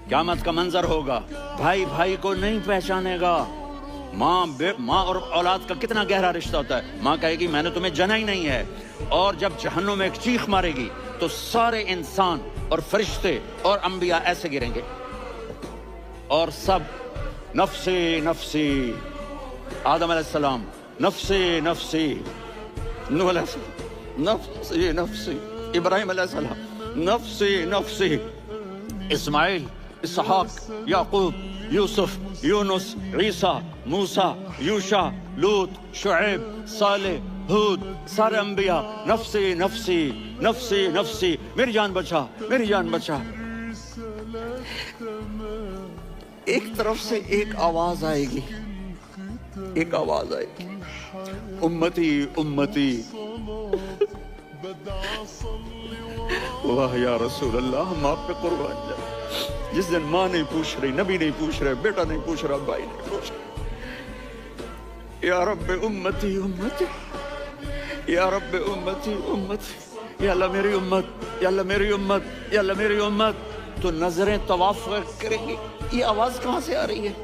क़यामत का मंजर होगा, भाई भाई को नहीं पहचानेगा। माँ और औलाद का कितना गहरा रिश्ता होता है। माँ कहेगी मैंने तुम्हें जना ही नहीं है, और जब जहन्नुम में एक चीख मारेगी तो सारे इंसान और फरिश्ते और अंबिया ऐसे गिरेंगे और सब नफ्सी नफ्सी, आदम अलैहिस्सलाम नफ्सी नफ्सी, नूह अलैहिस्सलाम नफ्सी नफ्सी, इब्राहिम अलैहिस्सलाम नफ्सी नफ्सी, इस्माइल, इसहाक, याकूब, यूसुफ, यूनुस, ईसा, मूसा, यूशा, लूत, शुएब, सालेह, हूद, सारे अंबिया नफ्सी नफ्सी नफ्सी नफ्सी, मेरी जान बचा, मेरी जान बचा। एक तरफ से एक आवाज आएगी, एक आवाज आएगी, उम्मती उम्मती। वाह या रसूल अल्लाह, हम आप पे कुर्बान जाए। जिस दिन माँ नहीं पूछ रही, नबी नहीं पूछ रहे, बेटा नहीं पूछ रहा, भाई नहीं पूछ रहा, या रब्बे उम्मती उम्मती, या रब्बे उम्मती उम्मती, या अल्लाह मेरी उम्मत, या अल्लाह मेरी उम्मत, या अल्लाह मेरी उम्मत। तो नजरें तवाफ करेंगी, ये आवाज कहाँ से आ रही है,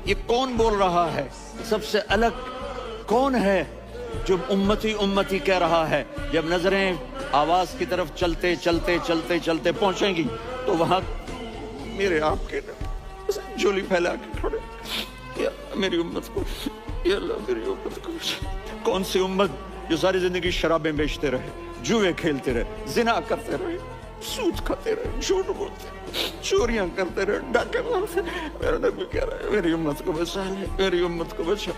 ये कौन बोल रहा है, सबसे अलग कौन है जो उम्मती उम्मती कह रहा है। जब नजरें आवाज की तरफ चलते चलते चलते चलते पहुंचेंगी तो वहां मेरे आपके झोली फैला के खड़े, या मेरी उम्मत को, या अल्लाह मेरी उम्मत को। कौन सी उम्मत जो सारी जिंदगी शराबें बेचते रहे, जुए खेलते रहे, जिना करते रहे, सूद खाते रहे, झूठ बोलते रहे, चोरियां करते रहे, डाके मारते रहे। मेरा नबी कह रहा है मेरी उम्मत को बचा ले, मेरी उम्मत को बचा।